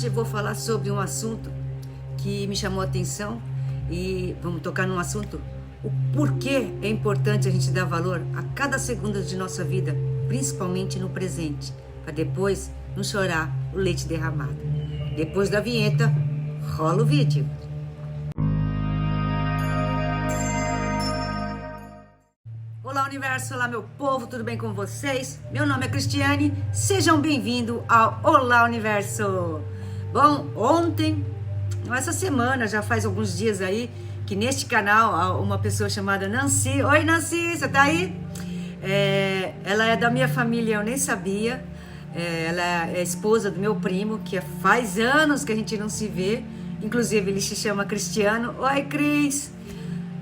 Hoje eu vou falar sobre um assunto que me chamou a atenção e vamos tocar num assunto, o porquê é importante a gente dar valor a cada segundo de nossa vida, principalmente no presente, para depois não chorar o leite derramado. Depois da vinheta, rola o vídeo. Olá universo, olá meu povo, tudo bem com vocês? Meu nome é Cristiane, sejam bem-vindos ao Olá Universo. Bom, ontem, essa semana, já faz alguns dias aí, que neste canal, uma pessoa chamada Nancy, oi Nancy, você tá aí? Ela é da minha família, eu nem sabia, ela é esposa do meu primo, que faz anos que a gente não se vê, inclusive ele se chama Cristiano, oi Cris!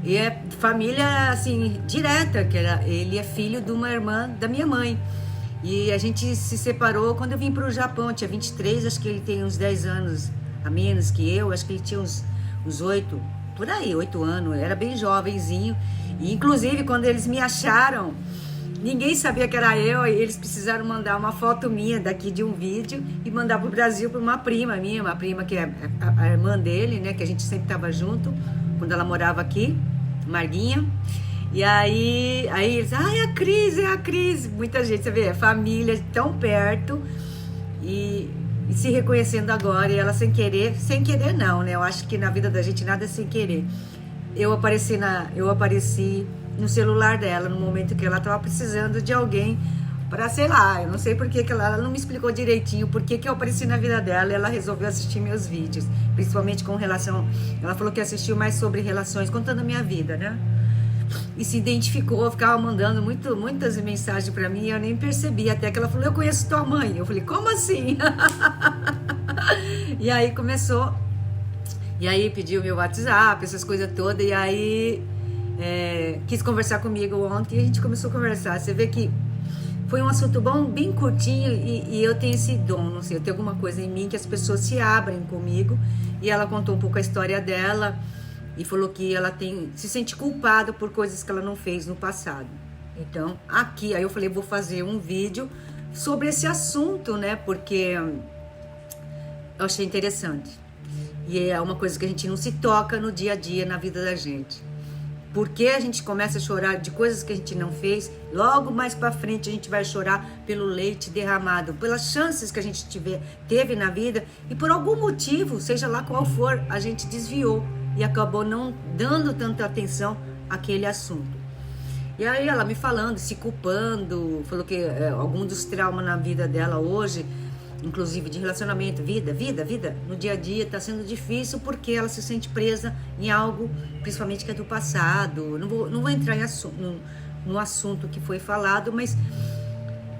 E é família, assim, direta, ele é filho de uma irmã da minha mãe. E a gente se separou quando eu vim para o Japão, tinha 23, acho que ele tem uns 10 anos a menos que eu, acho que ele tinha uns 8, por aí, 8 anos, era bem jovenzinho. E inclusive quando eles me acharam, ninguém sabia que era eu, e eles precisaram mandar uma foto minha daqui de um vídeo e mandar para o Brasil para uma prima minha, uma prima que é a irmã dele, né, que a gente sempre estava junto, quando ela morava aqui, Marguinha. E aí eles, é a Cris. Muita gente, você vê, família tão perto e se reconhecendo agora. E ela sem querer não, né? Eu acho que na vida da gente nada é sem querer. Eu apareci no celular dela no momento que ela estava precisando de alguém para, sei lá, eu não sei porque que ela não me explicou direitinho por que eu apareci na vida dela, e ela resolveu assistir meus vídeos, principalmente com relação, ela falou que assistiu mais sobre relações, contando a minha vida, né? E se identificou, ficava mandando muitas mensagens para mim, e eu nem percebi, até que ela falou, eu conheço tua mãe. Eu falei, como assim? E aí começou, e aí pediu meu WhatsApp, essas coisas todas, e aí quis conversar comigo ontem, e a gente começou a conversar. Você vê que foi um assunto bom, bem curtinho, e eu tenho esse dom, não sei, eu tenho alguma coisa em mim que as pessoas se abrem comigo. E ela contou um pouco a história dela e falou que ela se sente culpada por coisas que ela não fez no passado. Então, aqui, aí eu falei, vou fazer um vídeo sobre esse assunto, né, porque eu achei interessante. E é uma coisa que a gente não se toca no dia a dia na vida da gente. Porque a gente começa a chorar de coisas que a gente não fez, logo mais pra frente a gente vai chorar pelo leite derramado, pelas chances que a gente teve na vida, e por algum motivo, seja lá qual for, a gente desviou e acabou não dando tanta atenção àquele assunto. E aí ela me falando, se culpando, falou que algum dos traumas na vida dela hoje, inclusive de relacionamento, vida, no dia a dia tá sendo difícil porque ela se sente presa em algo, principalmente que é do passado. Não vou entrar no assunto que foi falado, mas...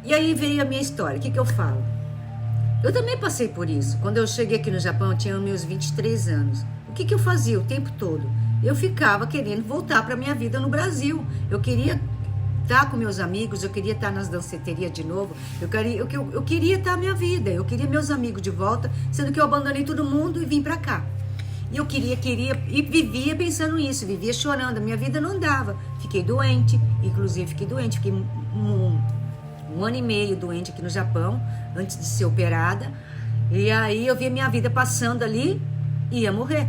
E aí veio a minha história, o que eu falo? Eu também passei por isso. Quando eu cheguei aqui no Japão, eu tinha meus 23 anos. O que eu fazia o tempo todo? Eu ficava querendo voltar para minha vida no Brasil. Eu queria estar com meus amigos, eu queria estar nas danceterias de novo, eu queria estar a minha vida, eu queria meus amigos de volta, sendo que eu abandonei todo mundo e vim pra cá. E eu queria, e vivia pensando nisso, vivia chorando, a minha vida não dava. Fiquei doente, fiquei um ano e meio doente aqui no Japão, antes de ser operada, e aí eu via minha vida passando ali e ia morrer,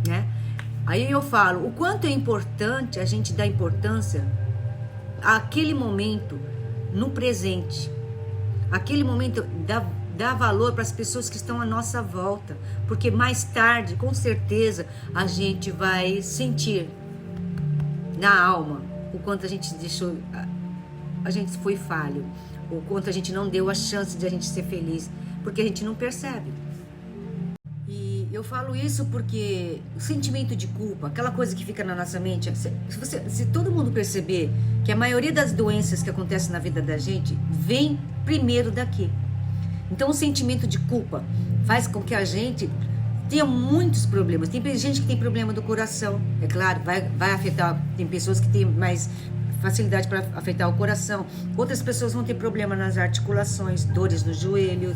né? Aí eu falo, o quanto é importante a gente dar importância àquele momento no presente. Aquele momento dá valor para as pessoas que estão à nossa volta. Porque mais tarde, com certeza, a gente vai sentir na alma o quanto a gente foi falho. O quanto a gente não deu a chance de a gente ser feliz. Porque a gente não percebe. Eu falo isso porque o sentimento de culpa, aquela coisa que fica na nossa mente, se todo mundo perceber que a maioria das doenças que acontecem na vida da gente vem primeiro daqui. Então o sentimento de culpa faz com que a gente tenha muitos problemas. Tem gente que tem problema do coração, é claro, vai afetar, tem pessoas que têm mais facilidade para afetar o coração, outras pessoas vão ter problema nas articulações, dores nos joelhos,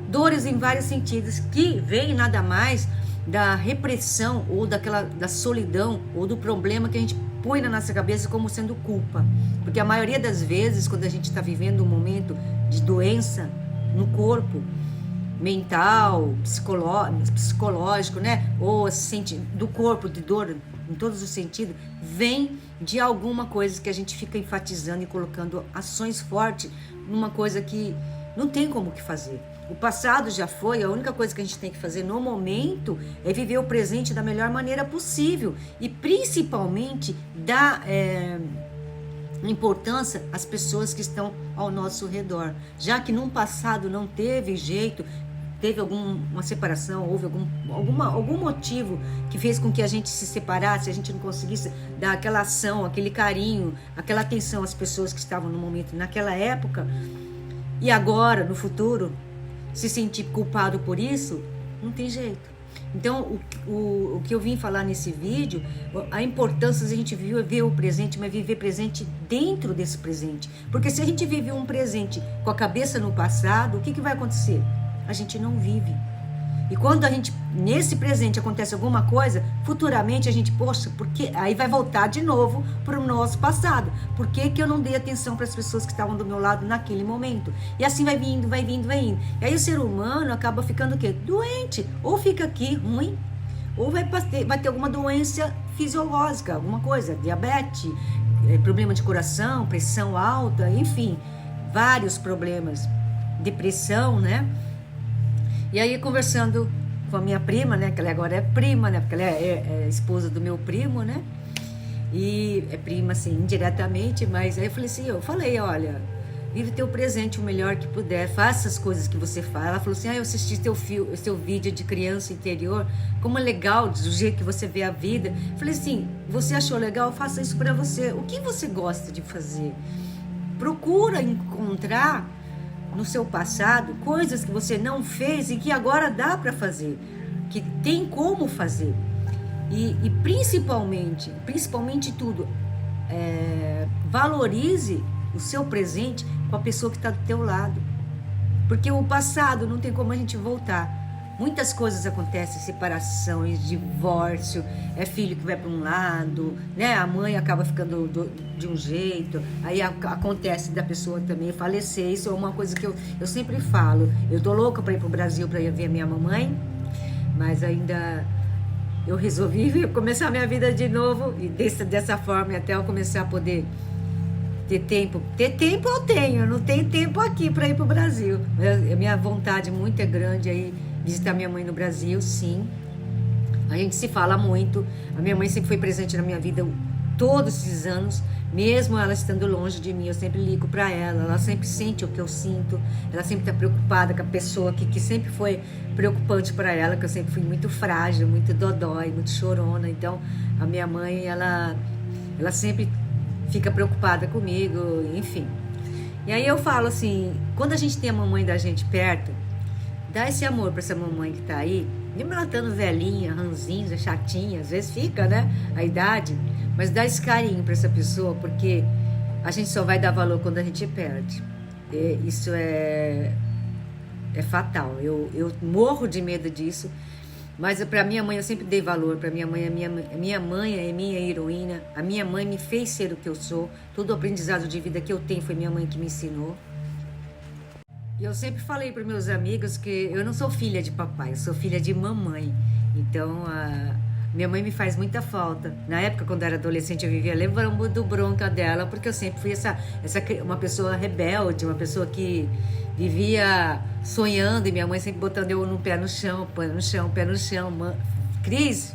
dores em vários sentidos, que vem nada mais da repressão ou da solidão ou do problema que a gente põe na nossa cabeça como sendo culpa. Porque a maioria das vezes, quando a gente está vivendo um momento de doença no corpo, mental, psicológico, né? Ou do corpo, de dor, em todos os sentidos, vem de alguma coisa que a gente fica enfatizando e colocando ações fortes numa coisa que não tem como que fazer. O passado já foi, a única coisa que a gente tem que fazer no momento é viver o presente da melhor maneira possível e principalmente dar importância às pessoas que estão ao nosso redor, já que no passado não teve jeito, teve alguma separação, houve algum motivo que fez com que a gente se separasse, a gente não conseguisse dar aquela ação, aquele carinho, aquela atenção às pessoas que estavam no momento, naquela época, e agora, no futuro, se sentir culpado por isso, não tem jeito. Então, o que eu vim falar nesse vídeo, a importância de a gente viver o presente, mas viver presente dentro desse presente. Porque se a gente vive um presente com a cabeça no passado, o que vai acontecer? A gente não vive. E quando nesse presente acontece alguma coisa, futuramente a gente, poxa, porque aí vai voltar de novo para o nosso passado. Por que eu não dei atenção para as pessoas que estavam do meu lado naquele momento? E assim vai vindo, vai vindo, vai indo. E aí o ser humano acaba ficando o quê? Doente. Ou fica aqui ruim, ou vai ter alguma doença fisiológica, alguma coisa, diabetes, problema de coração, pressão alta, enfim, vários problemas, depressão, né? E aí, conversando com a minha prima, né? Que ela agora é prima, né? Porque ela é esposa do meu primo, né? E é prima, assim, indiretamente. Mas aí eu falei, olha, vive teu presente o melhor que puder. Faça as coisas que você faz. Ela falou assim, eu assisti seu vídeo de criança interior. Como é legal, do jeito que você vê a vida. Eu falei assim, você achou legal? Faça isso pra você. O que você gosta de fazer? Procura encontrar no seu passado coisas que você não fez e que agora dá para fazer, que tem como fazer. E principalmente tudo, valorize o seu presente com a pessoa que está do teu lado, porque o passado não tem como a gente voltar. Muitas coisas acontecem, separações, divórcio, filho que vai para um lado, né? A mãe acaba ficando de um jeito, aí acontece da pessoa também falecer. Isso é uma coisa que eu sempre falo. Eu tô louca para ir pro Brasil para ir ver a minha mamãe, mas ainda eu resolvi começar a minha vida de novo e dessa forma, até eu começar a poder ter tempo. Ter tempo eu tenho, eu não tenho tempo aqui para ir pro Brasil. A minha vontade muito é grande aí visitar minha mãe no Brasil, sim. A gente se fala muito. A minha mãe sempre foi presente na minha vida todos esses anos, mesmo ela estando longe de mim. Eu sempre ligo para ela, ela sempre sente o que eu sinto. Ela sempre está preocupada com a pessoa que sempre foi preocupante para ela, que eu sempre fui muito frágil, muito dodói, muito chorona. Então, a minha mãe, ela sempre fica preocupada comigo, enfim. E aí eu falo assim, quando a gente tem a mamãe da gente perto, dá esse amor pra essa mamãe que tá aí, mesmo ela estando velhinha, ranzinza, chatinha, às vezes fica, né, a idade, mas dá esse carinho pra essa pessoa, porque a gente só vai dar valor quando a gente perde. Isso é fatal. Eu morro de medo disso, mas pra minha mãe eu sempre dei valor. Pra minha mãe, minha mãe é minha heroína. A minha mãe me fez ser o que eu sou. Todo o aprendizado de vida que eu tenho foi minha mãe que me ensinou. E eu sempre falei para meus amigos que eu não sou filha de papai, eu sou filha de mamãe. Então, minha mãe me faz muita falta. Na época, quando eu era adolescente, eu vivia levando bronca dela, porque eu sempre fui uma pessoa rebelde, uma pessoa que vivia sonhando, e minha mãe sempre botando eu no pé no chão, pé no chão, pé no chão. Cris,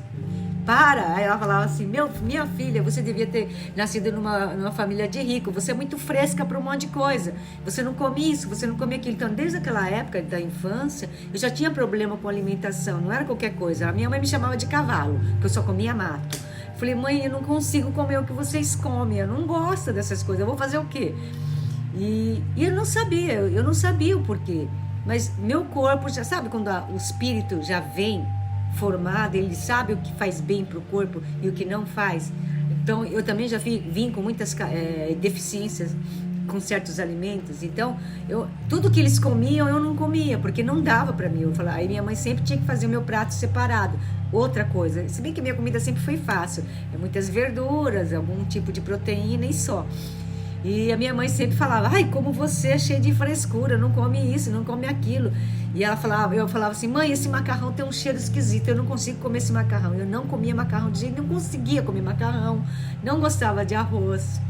para! Aí ela falava assim, minha filha, você devia ter nascido numa família de rico, você é muito fresca para um monte de coisa, você não come isso, você não come aquilo. Então, desde aquela época da infância, eu já tinha problema com alimentação, não era qualquer coisa. A minha mãe me chamava de cavalo, porque eu só comia mato. Falei, mãe, eu não consigo comer o que vocês comem, eu não gosto dessas coisas, eu vou fazer o quê? E eu não sabia o porquê, mas meu corpo já sabe, quando o espírito já vem formado, ele sabe o que faz bem para o corpo e o que não faz. Então, eu também já vim com muitas deficiências com certos alimentos. Então, tudo que eles comiam, eu não comia, porque não dava para mim. Aí minha mãe sempre tinha que fazer o meu prato separado. Outra coisa, se bem que minha comida sempre foi fácil, muitas verduras, algum tipo de proteína e só. E a minha mãe sempre falava, ai, como você é cheia de frescura, não come isso, não come aquilo. E eu falava assim, mãe, esse macarrão tem um cheiro esquisito, eu não consigo comer esse macarrão. Eu não comia macarrão de jeito, não conseguia comer macarrão, não gostava de arroz.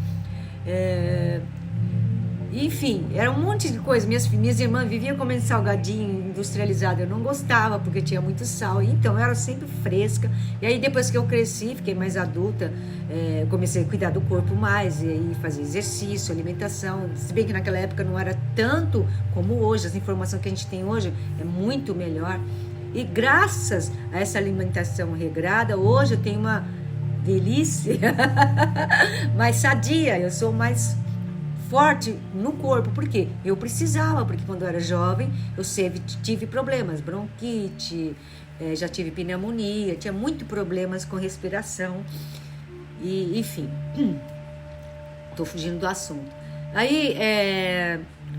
Enfim, era um monte de coisa. Minhas irmãs viviam comendo salgadinho industrializado. Eu não gostava porque tinha muito sal. Então eu era sempre fresca. E aí depois que eu cresci, fiquei mais adulta, comecei a cuidar do corpo mais. E aí fazer exercício, alimentação. Se bem que naquela época não era tanto como hoje. As informações que a gente tem hoje é muito melhor. E graças a essa alimentação regrada, hoje eu tenho uma delícia mais sadia. Eu sou mais forte no corpo, porque eu precisava, porque quando eu era jovem eu sempre tive problemas, bronquite, já tive pneumonia, tinha muito problemas com respiração e enfim, tô fugindo do assunto. Aí,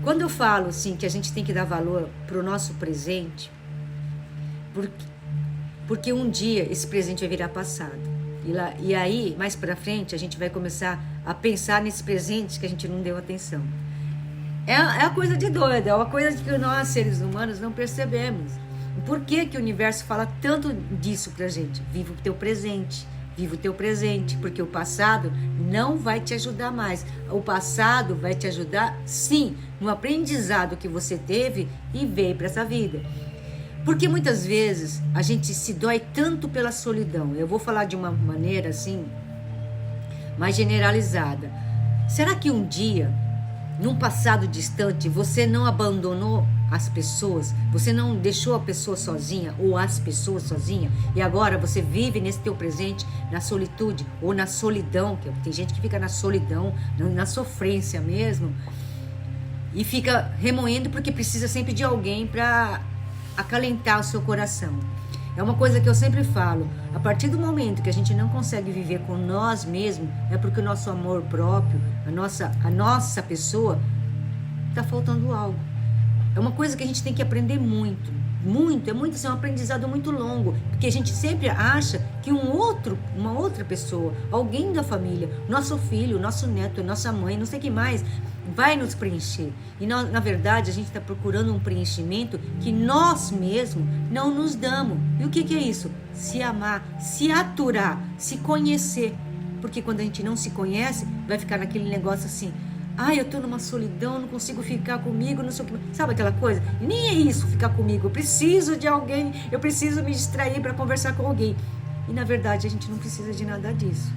quando eu falo assim que a gente tem que dar valor pro nosso presente, porque um dia esse presente vai virar passado. E aí, mais pra frente, a gente vai começar a pensar nesse presente que a gente não deu atenção. É a coisa de doido, é uma coisa que nós, seres humanos, não percebemos. Por que o universo fala tanto disso pra gente? Viva o teu presente, viva o teu presente, porque o passado não vai te ajudar mais. O passado vai te ajudar, sim, no aprendizado que você teve e veio pra essa vida. Porque muitas vezes a gente se dói tanto pela solidão. Eu vou falar de uma maneira assim, mais generalizada. Será que um dia, num passado distante, você não abandonou as pessoas? Você não deixou a pessoa sozinha ou as pessoas sozinha? E agora você vive nesse teu presente, na solitude ou na solidão, que tem gente que fica na solidão, na sofrência mesmo, e fica remoendo porque precisa sempre de alguém para acalentar o seu coração. É uma coisa que eu sempre falo, a partir do momento que a gente não consegue viver com nós mesmos, é porque o nosso amor próprio, a nossa pessoa, está faltando algo. É uma coisa que a gente tem que aprender muito, assim, é um aprendizado muito longo, porque a gente sempre acha que uma outra pessoa, alguém da família, nosso filho, nosso neto, nossa mãe, não sei o que mais, vai nos preencher. E na verdade a gente está procurando um preenchimento que nós mesmos não nos damos. E o que é isso? Se amar, se aturar, se conhecer. Porque quando a gente não se conhece, vai ficar naquele negócio assim, eu tô numa solidão, não consigo ficar comigo, não sei o que. Sabe aquela coisa? E nem é isso, ficar comigo. Eu preciso de alguém, eu preciso me distrair para conversar com alguém. E na verdade a gente não precisa de nada disso.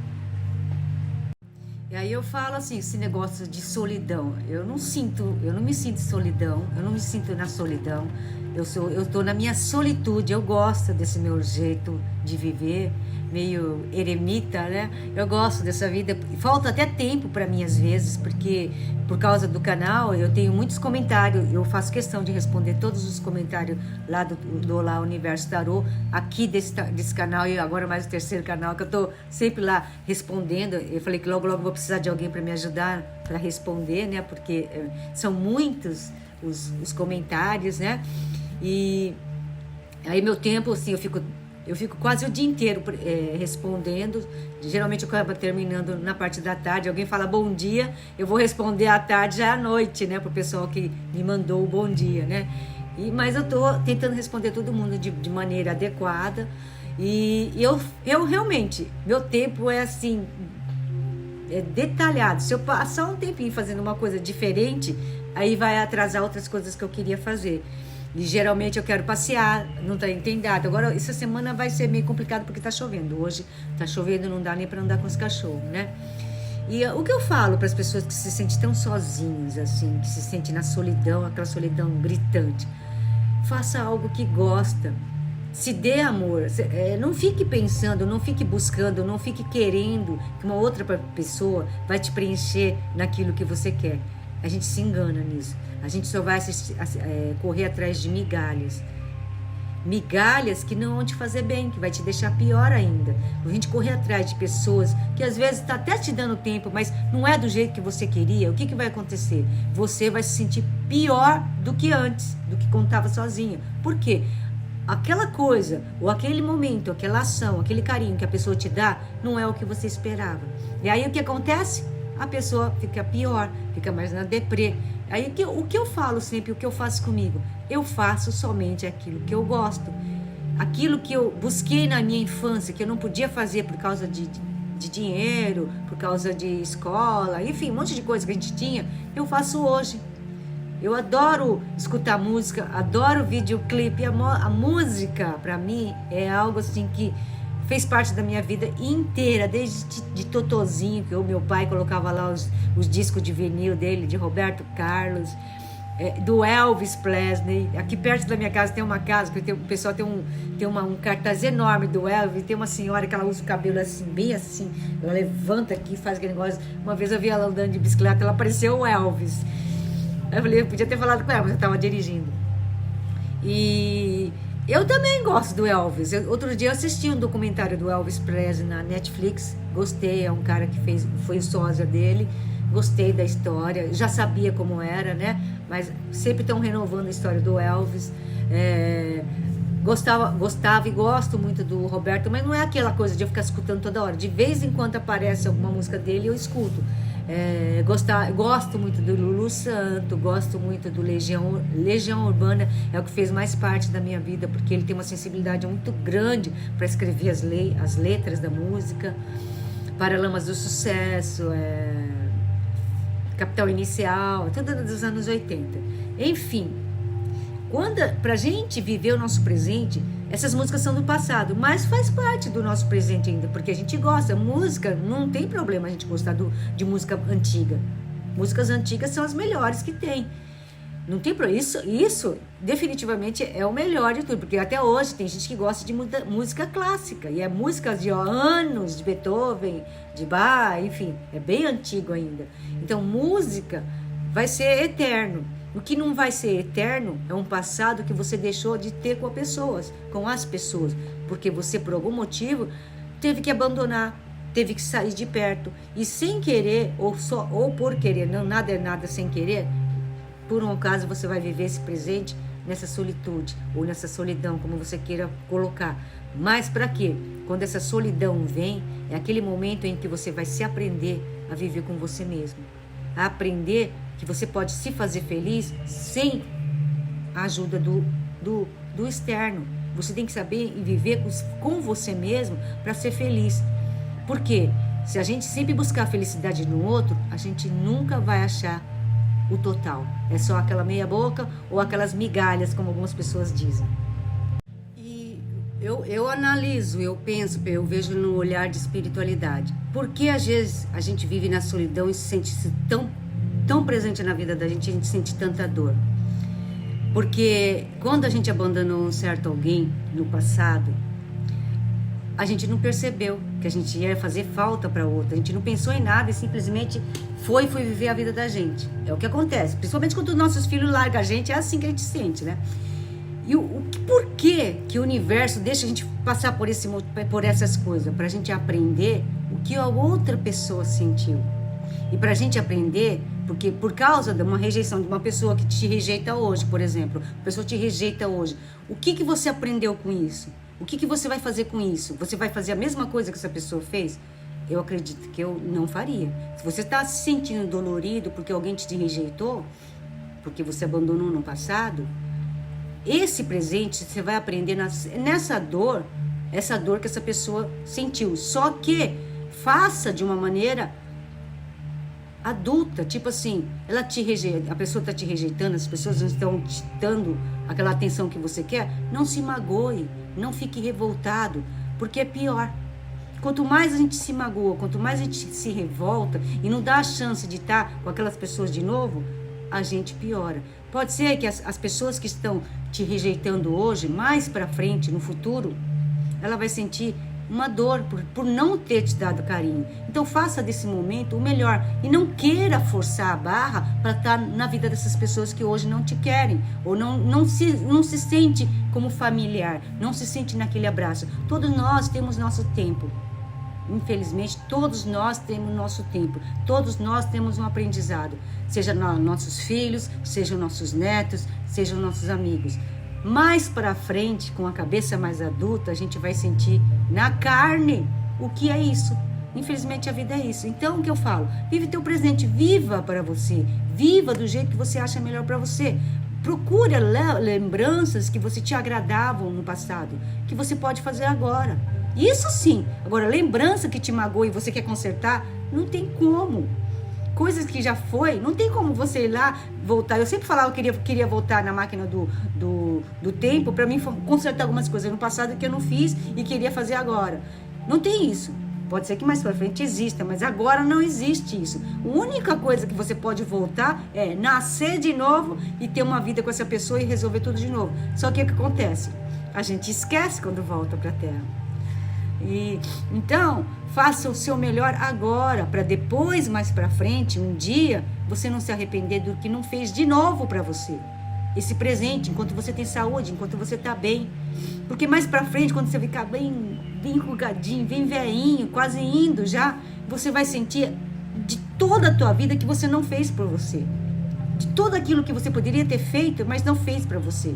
E aí eu falo assim, esse negócio de solidão, eu não me sinto solidão, eu não me sinto na solidão, eu tô na minha solitude, eu gosto desse meu jeito de viver, meio eremita, né? Eu gosto dessa vida, falta até tempo para mim às vezes, porque por causa do canal eu tenho muitos comentários, eu faço questão de responder todos os comentários lá do Olá Universo Tarô, aqui desse canal e agora mais o terceiro canal, que eu tô sempre lá respondendo. Eu falei que logo vou precisar de alguém para me ajudar para responder, né? Porque são muitos os comentários, né? E aí meu tempo, assim, eu fico quase o dia inteiro respondendo. Geralmente eu acabo terminando na parte da tarde. Alguém fala bom dia, eu vou responder à tarde, já à noite, né? Pro pessoal que me mandou o bom dia, né? Mas eu tô tentando responder todo mundo de maneira adequada. E eu realmente, meu tempo é assim, detalhado. Se eu passar um tempinho fazendo uma coisa diferente, aí vai atrasar outras coisas que eu queria fazer. E geralmente eu quero passear, não tem data. Agora, essa semana vai ser meio complicado porque tá chovendo. Hoje tá chovendo, não dá nem para andar com os cachorros, né? E o que eu falo para as pessoas que se sentem tão sozinhas, assim, que se sentem na solidão, aquela solidão gritante, faça algo que gosta. Se dê amor. Não fique pensando, não fique buscando, não fique querendo que uma outra pessoa vai te preencher naquilo que você quer. A gente se engana nisso. A gente só vai correr atrás de migalhas. Migalhas que não vão te fazer bem, que vai te deixar pior ainda. A gente correr atrás de pessoas que às vezes está até te dando tempo, mas não é do jeito que você queria. O que vai acontecer? Você vai se sentir pior do que antes, do que quando estava sozinha. Por quê? Aquela coisa, ou aquele momento, aquela ação, aquele carinho que a pessoa te dá, não é o que você esperava. E aí o que acontece? A pessoa fica pior, fica mais na deprê. Aí o que eu falo sempre, o que eu faço comigo? Eu faço somente aquilo que eu gosto. Aquilo que eu busquei na minha infância, que eu não podia fazer por causa de dinheiro, por causa de escola, enfim, um monte de coisa que a gente tinha, eu faço hoje. Eu adoro escutar música, adoro videoclipe. A música, para mim, é algo assim que fez parte da minha vida inteira, desde de Totozinho, que o meu pai colocava lá os discos de vinil dele, de Roberto Carlos, do Elvis Presley. Aqui perto da minha casa tem uma casa, que o pessoal tem um cartaz enorme do Elvis. Tem uma senhora que ela usa o cabelo assim, bem assim, ela levanta aqui, faz aquele negócio. Uma vez eu vi ela andando de bicicleta, ela parecia o Elvis. Eu falei, eu podia ter falado com ela, mas eu estava dirigindo. E eu também gosto do Elvis. Outro dia eu assisti um documentário do Elvis Presley na Netflix. Gostei, é um cara que foi o sósia dele. Gostei da história, já sabia como era, né? Mas sempre estão renovando a história do Elvis. Gostava e gosto muito do Roberto, mas não é aquela coisa de eu ficar escutando toda hora. De vez em quando aparece alguma música dele, eu escuto. Gosto muito do Lulu Santo, gosto muito do Legião Urbana, é o que fez mais parte da minha vida, porque ele tem uma sensibilidade muito grande para escrever as letras da música. Paralamas do Sucesso, Capital Inicial, tudo dos anos 80. Enfim, pra gente viver o nosso presente, essas músicas são do passado, mas faz parte do nosso presente ainda, porque a gente gosta. Música, não tem problema a gente gostar de música antiga. Músicas antigas são as melhores que tem. Não tem problema. Isso definitivamente é o melhor de tudo, porque até hoje tem gente que gosta de música clássica, e é músicas de anos, de Beethoven, de Bach, enfim, é bem antigo ainda. Então, música vai ser eterno. O que não vai ser eterno é um passado que você deixou de ter com as pessoas, porque você, por algum motivo, teve que abandonar, teve que sair de perto, e sem querer, ou por querer, não, nada é nada sem querer, por um acaso você vai viver esse presente nessa solitude, ou nessa solidão, como você queira colocar. Mas para quê? Quando essa solidão vem, é aquele momento em que você vai se aprender a viver com você mesmo, a aprender que você pode se fazer feliz sem a ajuda do externo. Você tem que saber e viver com você mesmo para ser feliz. Porque se a gente sempre buscar a felicidade no outro, a gente nunca vai achar o total. É só aquela meia boca ou aquelas migalhas, como algumas pessoas dizem. E eu analiso, eu penso, eu vejo no olhar de espiritualidade. Por que às vezes a gente vive na solidão e se sente tão presente na vida da gente, a gente sente tanta dor? Porque quando a gente abandonou um certo alguém no passado, a gente não percebeu que a gente ia fazer falta para outra. A gente não pensou em nada e simplesmente foi viver a vida da gente. É o que acontece. Principalmente quando os nossos filhos largam a gente, é assim que a gente sente, né? E por que o universo deixa a gente passar por essas coisas? Para a gente aprender o que a outra pessoa sentiu. E para a gente aprender, porque por causa de uma rejeição de uma pessoa que te rejeita hoje, por exemplo, a pessoa te rejeita hoje, o que você aprendeu com isso? O que você vai fazer com isso? Você vai fazer a mesma coisa que essa pessoa fez? Eu acredito que eu não faria. Se você está se sentindo dolorido porque alguém te rejeitou, porque você abandonou no passado, esse presente você vai aprender nessa dor, essa dor que essa pessoa sentiu. Só que faça de uma maneira adulta, tipo assim, a pessoa está te rejeitando, as pessoas não estão te dando aquela atenção que você quer, não se magoe, não fique revoltado, porque é pior. Quanto mais a gente se magoa, quanto mais a gente se revolta e não dá a chance de estar com aquelas pessoas de novo, a gente piora. Pode ser que as pessoas que estão te rejeitando hoje, mais para frente, no futuro, ela vai sentir uma dor por não ter te dado carinho. Então faça desse momento o melhor e não queira forçar a barra para estar na vida dessas pessoas que hoje não te querem ou não se sente como familiar, não se sente naquele abraço. Todos nós temos nosso tempo. Infelizmente, todos nós temos nosso tempo. Todos nós temos um aprendizado. Seja nossos filhos, sejam nossos netos, sejam nossos amigos. Mais para frente, com a cabeça mais adulta, a gente vai sentir na carne o que é isso. Infelizmente a vida é isso. Então o que eu falo? Vive teu presente, viva para você. Viva do jeito que você acha melhor para você. Procure lembranças que você te agradavam no passado, que você pode fazer agora. Isso sim. Agora, lembrança que te magoou e você quer consertar, não tem como. Coisas que já foi, não tem como você ir lá, voltar. Eu sempre falava que queria voltar na máquina do tempo para mim consertar algumas coisas no passado que eu não fiz e queria fazer agora. Não tem isso. Pode ser que mais pra frente exista, mas agora não existe isso. A única coisa que você pode voltar é nascer de novo e ter uma vida com essa pessoa e resolver tudo de novo. Só que o que acontece? A gente esquece quando volta pra Terra. Então, faça o seu melhor agora, para depois, mais pra frente, um dia, você não se arrepender do que não fez de novo pra você. Esse presente, enquanto você tem saúde, enquanto você tá bem. Porque mais pra frente, quando você ficar bem enrugadinho, bem velhinho, quase indo já, você vai sentir de toda a tua vida que você não fez por você. De tudo aquilo que você poderia ter feito, mas não fez pra você.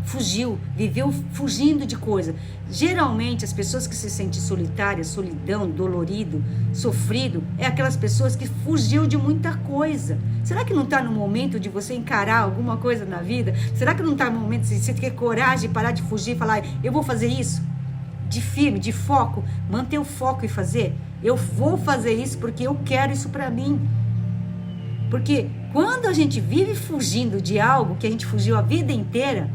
Fugiu, viveu fugindo de coisa. Geralmente, as pessoas que se sentem solitárias, solidão, dolorido, sofrido, é aquelas pessoas que fugiu de muita coisa. Será que não está no momento de você encarar alguma coisa na vida? Será que não está no momento de você ter coragem, parar de fugir e falar, eu vou fazer isso? De firme, de foco, manter o foco e fazer. Eu vou fazer isso porque eu quero isso para mim. Porque quando a gente vive fugindo de algo que a gente fugiu a vida inteira,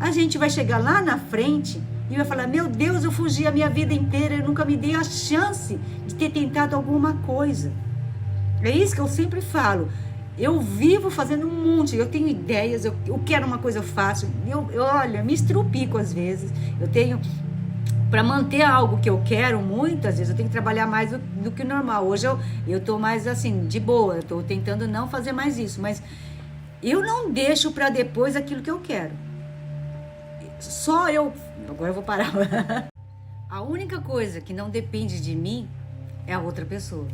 a gente vai chegar lá na frente e vai falar, meu Deus, eu fugi a minha vida inteira, eu nunca me dei a chance de ter tentado alguma coisa. É isso que eu sempre falo. Eu vivo fazendo um monte, eu tenho ideias, eu quero uma coisa fácil, olha, me estrupico às vezes, eu tenho... Para manter algo que eu quero, muitas vezes eu tenho que trabalhar mais do que o normal. Hoje eu tô mais assim, de boa, eu tô tentando não fazer mais isso, mas eu não deixo para depois aquilo que eu quero. Agora eu vou parar. A única coisa que não depende de mim é a outra pessoa.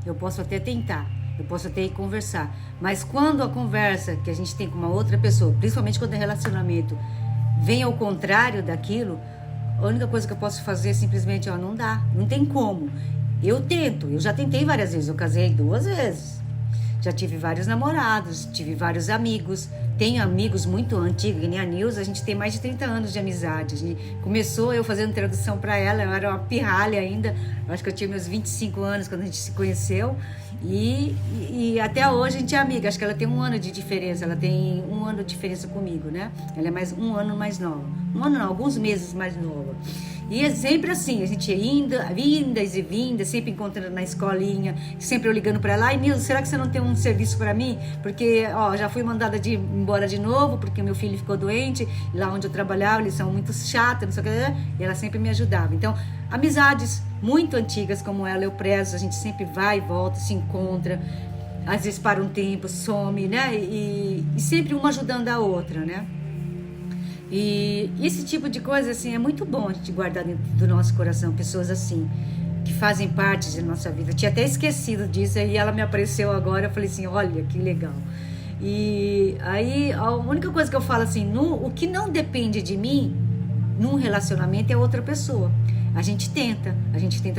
Eu posso até tentar, eu posso até ir conversar, mas quando a conversa que a gente tem com uma outra pessoa, principalmente quando é relacionamento, vem ao contrário daquilo, a única coisa que eu posso fazer é simplesmente, não dá, não tem como. Eu já tentei várias vezes, eu casei 2 vezes. Já tive vários namorados, tive vários amigos. Tenho amigos muito antigos, que nem a Nilza, a gente tem mais de 30 anos de amizade. Começou eu fazendo tradução para ela, eu era uma pirralha ainda. Eu acho que eu tinha meus 25 anos quando a gente se conheceu. E até hoje a gente é amiga. Acho que ela tem 1 ano de diferença. Ela tem 1 ano de diferença comigo, né? Ela é mais 1 ano mais nova. 1 ano não, alguns meses mais nova. E é sempre assim, a gente vindas e vindas, sempre encontrando na escolinha, sempre eu ligando para ela, ai Nilza, será que você não tem um serviço para mim? Porque, já fui mandada embora de novo, porque meu filho ficou doente, e lá onde eu trabalhava, eles são muito chatos, não sei o que, e ela sempre me ajudava. Então, amizades muito antigas como ela, eu prezo, a gente sempre vai e volta, se encontra, às vezes para um tempo, some, né? E sempre uma ajudando a outra, né? E esse tipo de coisa, assim, é muito bom a gente guardar dentro do nosso coração, pessoas assim, que fazem parte da nossa vida. Eu tinha até esquecido disso, aí ela me apareceu agora, eu falei assim, olha, que legal. E aí, a única coisa que eu falo assim, o que não depende de mim, num relacionamento, é outra pessoa. A gente tenta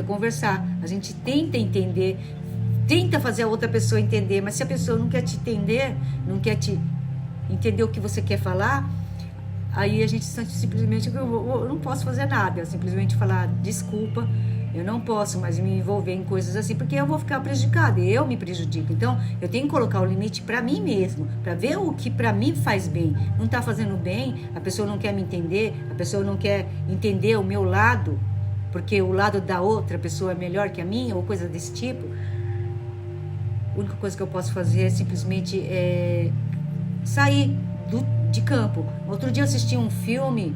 conversar, a gente tenta entender, tenta fazer a outra pessoa entender, mas se a pessoa não quer te entender, não quer te entender o que você quer falar, aí a gente simplesmente, eu não posso fazer nada, eu simplesmente falar, desculpa, eu não posso mais me envolver em coisas assim, porque eu vou ficar prejudicada, eu me prejudico. Então, eu tenho que colocar o limite para mim mesmo, para ver o que para mim faz bem. Não está fazendo bem, a pessoa não quer me entender, a pessoa não quer entender o meu lado, porque o lado da outra pessoa é melhor que a minha, ou coisa desse tipo. A única coisa que eu posso fazer é simplesmente sair de campo. Outro dia eu assisti um filme,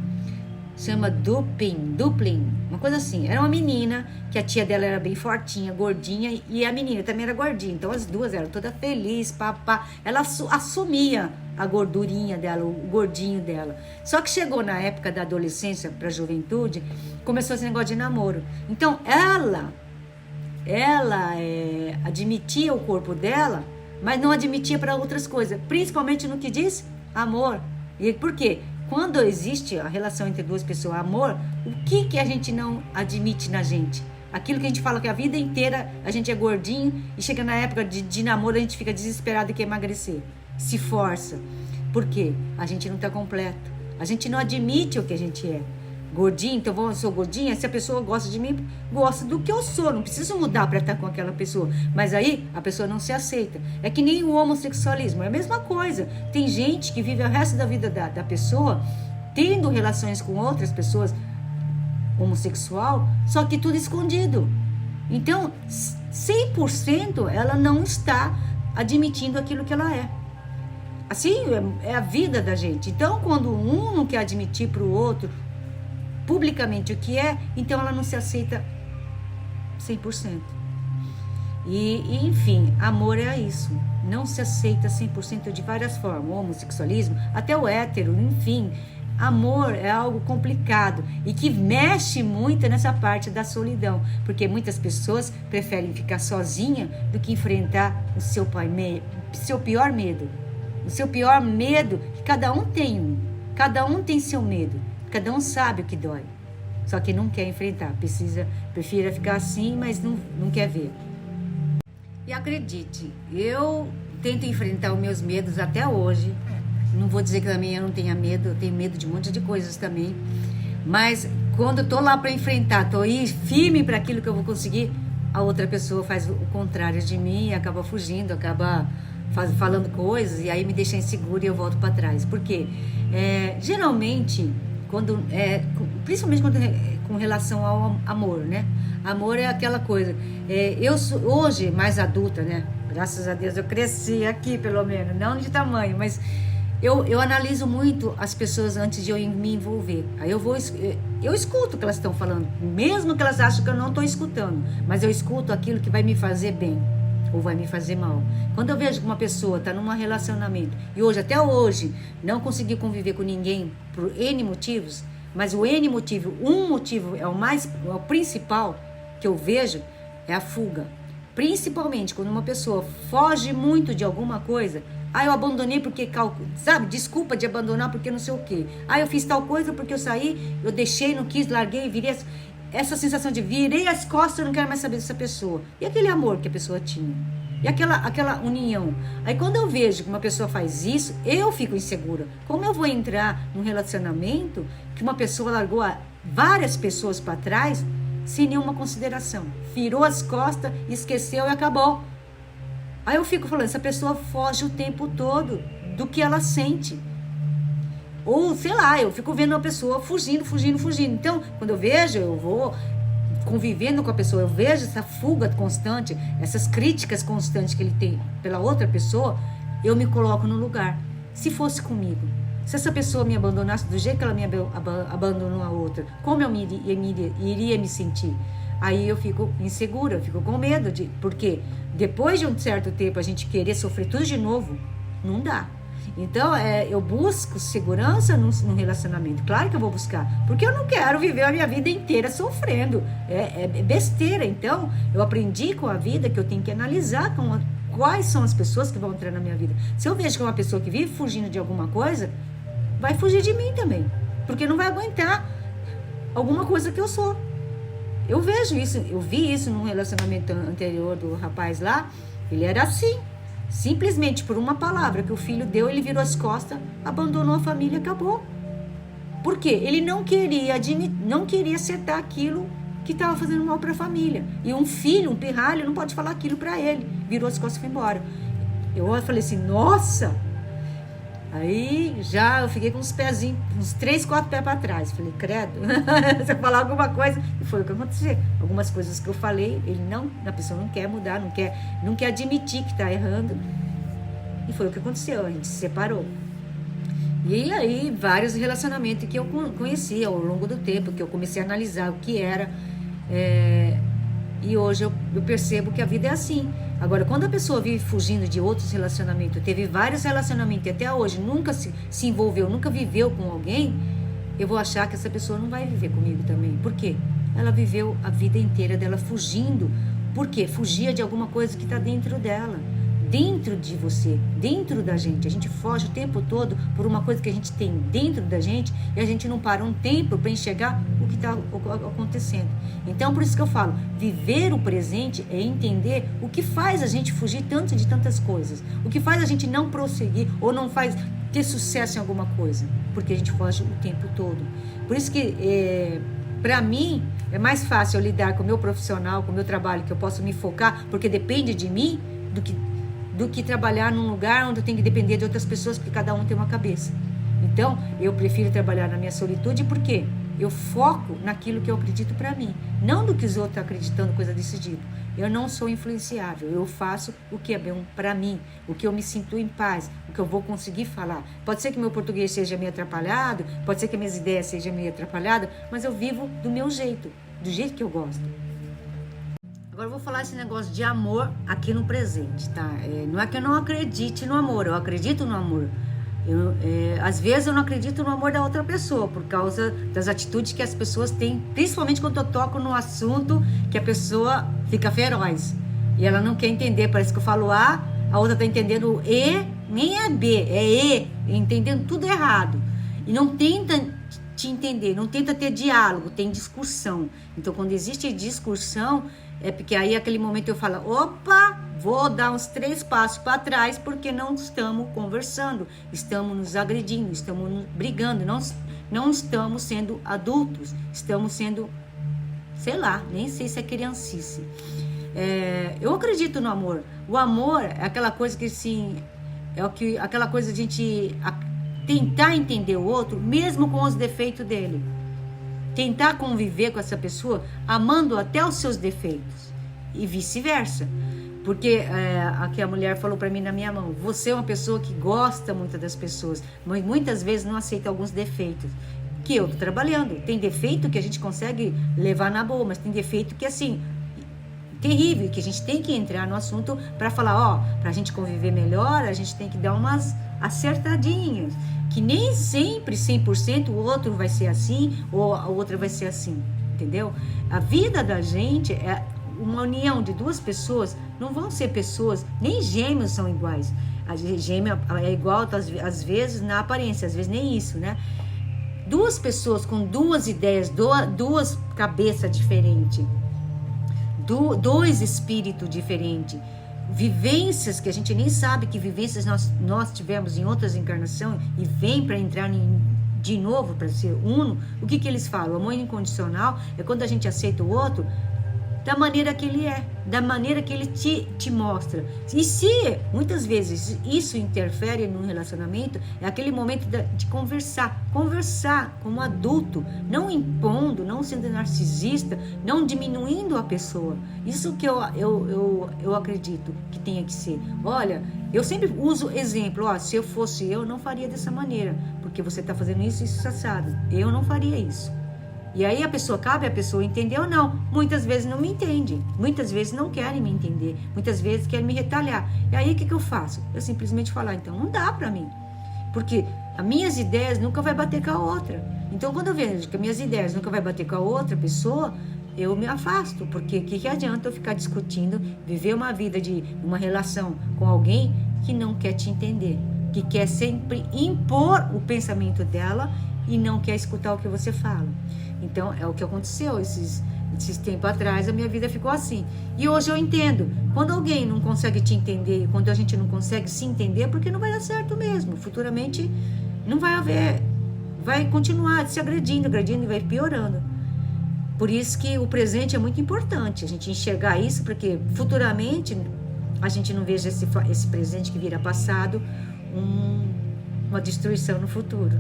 chama Dumpling, uma coisa assim. Era uma menina, que a tia dela era bem fortinha, gordinha, e a menina também era gordinha. Então as duas eram toda feliz, papá. Ela assumia a gordurinha dela, o gordinho dela. Só que chegou na época da adolescência para a juventude, começou esse negócio de namoro. Então ela admitia o corpo dela, mas não admitia para outras coisas, principalmente no que diz amor. E por quê? Quando existe a relação entre duas pessoas, amor, o que a gente não admite na gente? Aquilo que a gente fala que a vida inteira a gente é gordinho e chega na época de namoro a gente fica desesperado e quer emagrecer. Se força. Por quê? A gente não está completo. A gente não admite o que a gente é. Gordinho, então eu sou gordinha, se a pessoa gosta de mim, gosta do que eu sou, não preciso mudar para estar com aquela pessoa, mas aí a pessoa não se aceita. É que nem o homossexualismo, é a mesma coisa. Tem gente que vive o resto da vida da pessoa tendo relações com outras pessoas homossexual, só que tudo escondido. Então 100% ela não está admitindo aquilo que ela é. Assim é a vida da gente. Então quando um não quer admitir para o outro publicamente o que é, então ela não se aceita 100%. E enfim, amor é isso. Não se aceita 100% de várias formas. O homossexualismo, até o hétero, enfim. Amor é algo complicado e que mexe muito nessa parte da solidão. Porque muitas pessoas preferem ficar sozinha do que enfrentar o seu pior medo. O seu pior medo, que cada um tem um. Cada um tem seu medo. Cada um sabe o que dói, só que não quer enfrentar, prefere ficar assim, mas não quer ver. E acredite, eu tento enfrentar os meus medos até hoje. Não vou dizer que também eu não tenha medo, eu tenho medo de um monte de coisas também. Mas quando eu tô lá para enfrentar, tô aí firme para aquilo que eu vou conseguir, a outra pessoa faz o contrário de mim e acaba fugindo, acaba falando coisas e aí me deixa insegura e eu volto para trás. Por quê? Geralmente... principalmente com relação ao amor, né? Amor é aquela coisa. Eu sou hoje mais adulta, né? Graças a Deus eu cresci aqui, pelo menos, não de tamanho, mas eu analiso muito as pessoas antes de eu me envolver. Aí eu escuto o que elas estão falando, mesmo que elas acham que eu não estou escutando, mas eu escuto aquilo que vai me fazer bem ou vai me fazer mal. Quando eu vejo que uma pessoa está num relacionamento e até hoje, não conseguiu conviver com ninguém por N motivos, mas um motivo é o principal que eu vejo, é a fuga. Principalmente quando uma pessoa foge muito de alguma coisa. Eu abandonei porque, sabe, desculpa de abandonar porque não sei o quê. Eu fiz tal coisa porque eu saí, eu deixei, não quis, larguei, virei... Essa sensação de virei as costas, eu não quero mais saber dessa pessoa. E aquele amor que a pessoa tinha? E aquela união? Aí quando eu vejo que uma pessoa faz isso, eu fico insegura. Como eu vou entrar num relacionamento que uma pessoa largou várias pessoas para trás sem nenhuma consideração? Virou as costas, esqueceu e acabou. Aí eu fico falando, essa pessoa foge o tempo todo do que ela sente. Ou, sei lá, eu fico vendo uma pessoa fugindo. Então, quando eu vejo, eu vou convivendo com a pessoa, eu vejo essa fuga constante, essas críticas constantes que ele tem pela outra pessoa, eu me coloco no lugar. Se fosse comigo, se essa pessoa me abandonasse do jeito que ela me abandonou a outra, como eu iria me sentir? Aí eu fico insegura, eu fico com medo, porque depois de um certo tempo a gente querer sofrer tudo de novo, não dá. Então, eu busco segurança no relacionamento. Claro que eu vou buscar, porque eu não quero viver a minha vida inteira sofrendo. É besteira. Então, eu aprendi com a vida que eu tenho que analisar quais são as pessoas que vão entrar na minha vida. Se eu vejo que é uma pessoa que vive fugindo de alguma coisa, vai fugir de mim também, porque não vai aguentar alguma coisa que eu sou. Eu vejo isso, eu vi isso num relacionamento anterior do rapaz lá. Ele era assim. Simplesmente por uma palavra que o filho deu, ele virou as costas, abandonou a família e acabou. Por quê? Ele não queria acertar aquilo que estava fazendo mal para a família. E um filho, um pirralho, não pode falar aquilo para ele. Virou as costas e foi embora. Eu falei assim, nossa! Aí já eu fiquei com uns pezinhos, uns 3, 4 pés para trás. Falei, credo, se eu falar alguma coisa. E foi o que aconteceu. Algumas coisas que eu falei, a pessoa não quer mudar, não quer admitir que está errando. E foi o que aconteceu, a gente se separou. E aí, vários relacionamentos que eu conheci ao longo do tempo, que eu comecei a analisar o que era. E hoje eu percebo que a vida é assim. Agora, quando a pessoa vive fugindo de outros relacionamentos, teve vários relacionamentos e até hoje nunca se envolveu, nunca viveu com alguém, eu vou achar que essa pessoa não vai viver comigo também. Por quê? Ela viveu a vida inteira dela fugindo. Por quê? Fugia de alguma coisa que está dentro dela. dentro de você, dentro da gente. A gente foge o tempo todo por uma coisa que a gente tem dentro da gente e a gente não para um tempo para enxergar o que está acontecendo. Então, por isso que eu falo, viver o presente é entender o que faz a gente fugir tanto de tantas coisas, o que faz a gente não prosseguir ou não faz ter sucesso em alguma coisa, porque a gente foge o tempo todo. Por isso que, para mim, é mais fácil eu lidar com o meu profissional, com o meu trabalho, que eu posso me focar, porque depende de mim, do que trabalhar num lugar onde eu tenho que depender de outras pessoas, porque cada um tem uma cabeça. Então, eu prefiro trabalhar na minha solitude, porque eu foco naquilo que eu acredito para mim, não do que os outros estão acreditando, coisa desse tipo. Eu não sou influenciável, eu faço o que é bom para mim, o que eu me sinto em paz, o que eu vou conseguir falar. Pode ser que meu português seja meio atrapalhado, pode ser que minhas ideias sejam meio atrapalhadas, mas eu vivo do meu jeito, do jeito que eu gosto. Agora eu vou falar esse negócio de amor aqui no presente, tá? Não é que eu não acredite no amor, eu acredito no amor. Às vezes eu não acredito no amor da outra pessoa, por causa das atitudes que as pessoas têm, principalmente quando eu toco no assunto que a pessoa fica feroz. E ela não quer entender, parece que eu falo A, a outra tá entendendo E, nem é B, é E, entendendo tudo errado. E não tenta te entender, não tenta ter diálogo, tem discussão. Então quando existe discussão, é porque aí aquele momento eu falo, opa, vou dar uns 3 passos para trás, porque não estamos conversando, estamos nos agredindo, estamos nos brigando, não estamos sendo adultos, estamos sendo, sei lá, nem sei se é criancice. Eu acredito no amor. O amor é aquela coisa que assim, aquela coisa de a gente tentar entender o outro, mesmo com os defeitos dele. Tentar conviver com essa pessoa, amando até os seus defeitos. E vice-versa. Porque aqui a mulher falou para mim na minha mão, você é uma pessoa que gosta muito das pessoas, mas muitas vezes não aceita alguns defeitos. Que eu tô trabalhando. Tem defeito que a gente consegue levar na boa, mas tem defeito que assim, terrível, que a gente tem que entrar no assunto para falar, pra gente conviver melhor, a gente tem que dar umas acertadinhas. Que nem sempre 100% o outro vai ser assim ou a outra vai ser assim, entendeu? A vida da gente é uma união de duas pessoas, não vão ser pessoas, nem gêmeos são iguais. A gêmea é igual às vezes na aparência, às vezes nem isso, né? Duas pessoas com duas ideias, duas cabeças diferentes, dois espíritos diferentes, vivências que a gente nem sabe que vivências nós tivemos em outras encarnações e vem para entrar de novo para ser uno. O que eles falam? O amor incondicional é quando a gente aceita o outro da maneira que ele é, da maneira que ele te mostra. E se muitas vezes isso interfere no relacionamento, é aquele momento de conversar como adulto, não impondo, não sendo narcisista, não diminuindo a pessoa. Isso que eu acredito que tenha que ser. Olha, eu sempre uso exemplo, se eu fosse eu, não faria dessa maneira, porque você está fazendo isso assado. Eu não faria isso. E aí a pessoa cabe a pessoa entender ou não. Muitas vezes não me entende, muitas vezes não querem me entender, muitas vezes querem me retalhar. E aí o que eu faço? Eu simplesmente falo, então não dá pra mim, porque as minhas ideias nunca vai bater com a outra. Então quando eu vejo que as minhas ideias nunca vai bater com a outra pessoa, eu me afasto, porque o que adianta eu ficar discutindo, viver uma vida de uma relação com alguém que não quer te entender, que quer sempre impor o pensamento dela e não quer escutar o que você fala. Então, é o que aconteceu esses tempos atrás, a minha vida ficou assim. E hoje eu entendo, quando alguém não consegue te entender, quando a gente não consegue se entender, porque não vai dar certo mesmo. Futuramente não vai haver, vai continuar se agredindo e vai piorando. Por isso que o presente é muito importante, a gente enxergar isso, porque futuramente a gente não veja esse presente que vira passado, uma destruição no futuro.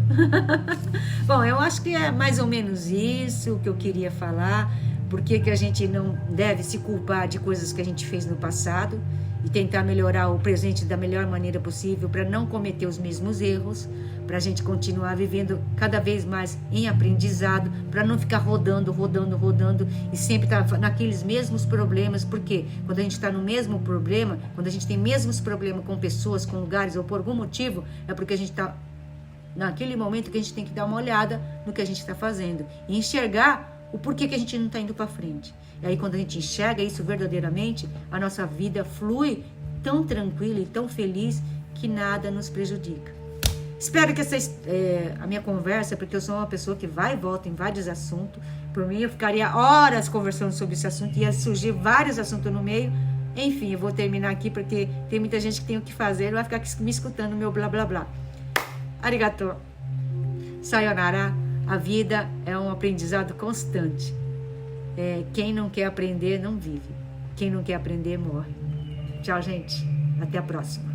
Bom, eu acho que é mais ou menos isso que eu queria falar. Por que a gente não deve se culpar de coisas que a gente fez no passado e tentar melhorar o presente da melhor maneira possível para não cometer os mesmos erros, para a gente continuar vivendo cada vez mais em aprendizado, para não ficar rodando e sempre estar naqueles mesmos problemas, porque quando a gente está no mesmo problema, quando a gente tem mesmos problemas com pessoas, com lugares ou por algum motivo, é porque a gente está naquele momento que a gente tem que dar uma olhada no que a gente está fazendo e enxergar o porquê que a gente não está indo para frente. E aí quando a gente enxerga isso verdadeiramente, a nossa vida flui tão tranquila e tão feliz que nada nos prejudica. Espero que a minha conversa, porque eu sou uma pessoa que vai e volta em vários assuntos. Por mim, eu ficaria horas conversando sobre esse assunto, ia surgir vários assuntos no meio. Enfim, eu vou terminar aqui porque tem muita gente que tem o que fazer, não vai ficar me escutando o meu blá blá blá. Arigato. Sayonara. A vida é um aprendizado constante. Quem não quer aprender, não vive. Quem não quer aprender, morre. Tchau, gente. Até a próxima.